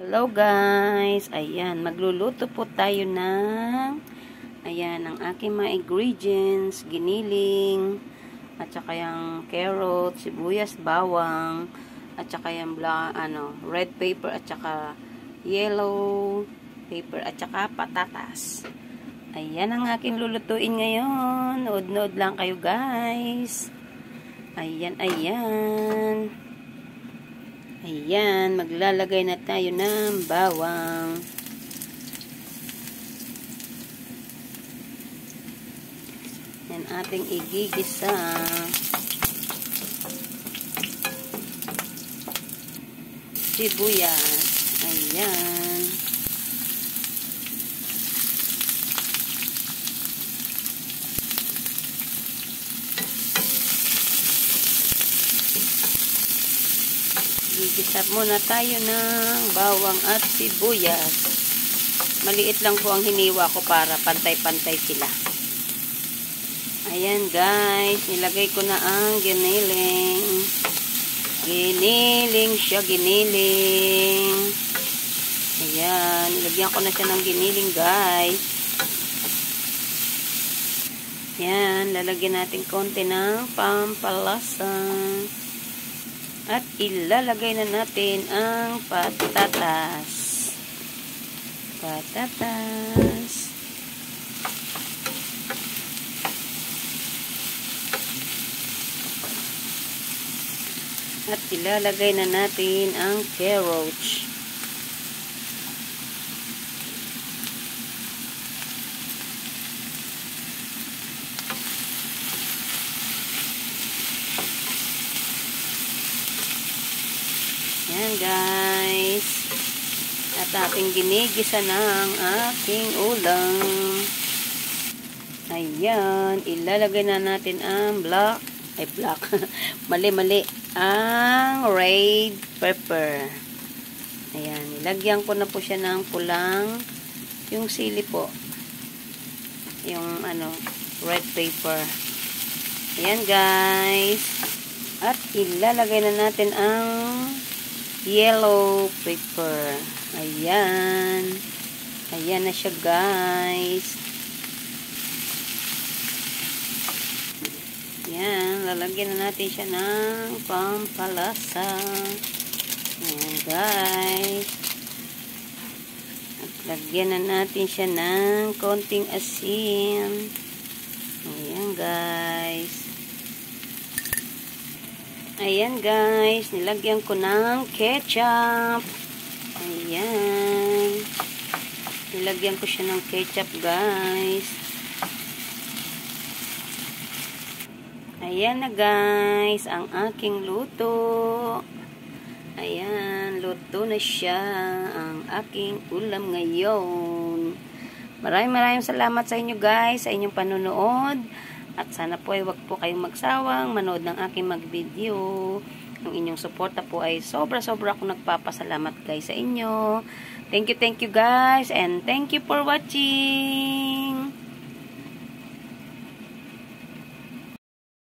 Hello guys, ayan, magluluto po tayo ng ayan, ang aking mga ingredients, giniling at saka yung carrot, sibuyas, bawang at saka yung red pepper at saka yellow pepper at saka patatas. Ayan ang aking lulutuin ngayon. Nood-nood lang kayo guys. Ayan. Ayan, maglalagay na tayo ng bawang. Yan ating igigisa. Sibuyas. Ayan. Gigisa muna tayo ng bawang at sibuyas. Maliit lang po ang hiniwa ko para pantay-pantay sila. Ayan guys, nilagay ko na ang giniling. Giniling siya, giniling. Ayan, nilagyan ko na siya ng giniling guys. Ayan, lalagyan natin konti ng pampalasa. At ilalagay na natin ang patatas. At ilalagay na natin ang carrots. Yan guys. At ating ginigisa ng aking ulam. Ayan. Ilalagay na natin ang mali. Ang red pepper. Ayan. Nilagyan ko na po siya ng pulang yung sili po. Yung red pepper. Ayan guys. At ilalagay na natin ang yellow pepper. Ayan. Ayan na siya guys. Ayan. Lalagyan na natin siya ng pampalasa. Ayan guys. At lagyan na natin siya ng konting asin. Ayan guys. Ayan guys, nilagyan ko ng ketchup. Ayan. Nilagyan ko siya ng ketchup guys. Ayan na guys, ang aking luto. Ayan, luto na siya ang aking ulam ngayon. Maraming salamat sa inyo guys, sa inyong panonood. At sana po ay wag po kayong magsawang manood ng aking mag-video. Ang inyong suporta po ay sobra akong nagpapasalamat guys sa inyo. Thank you guys, and thank you for watching.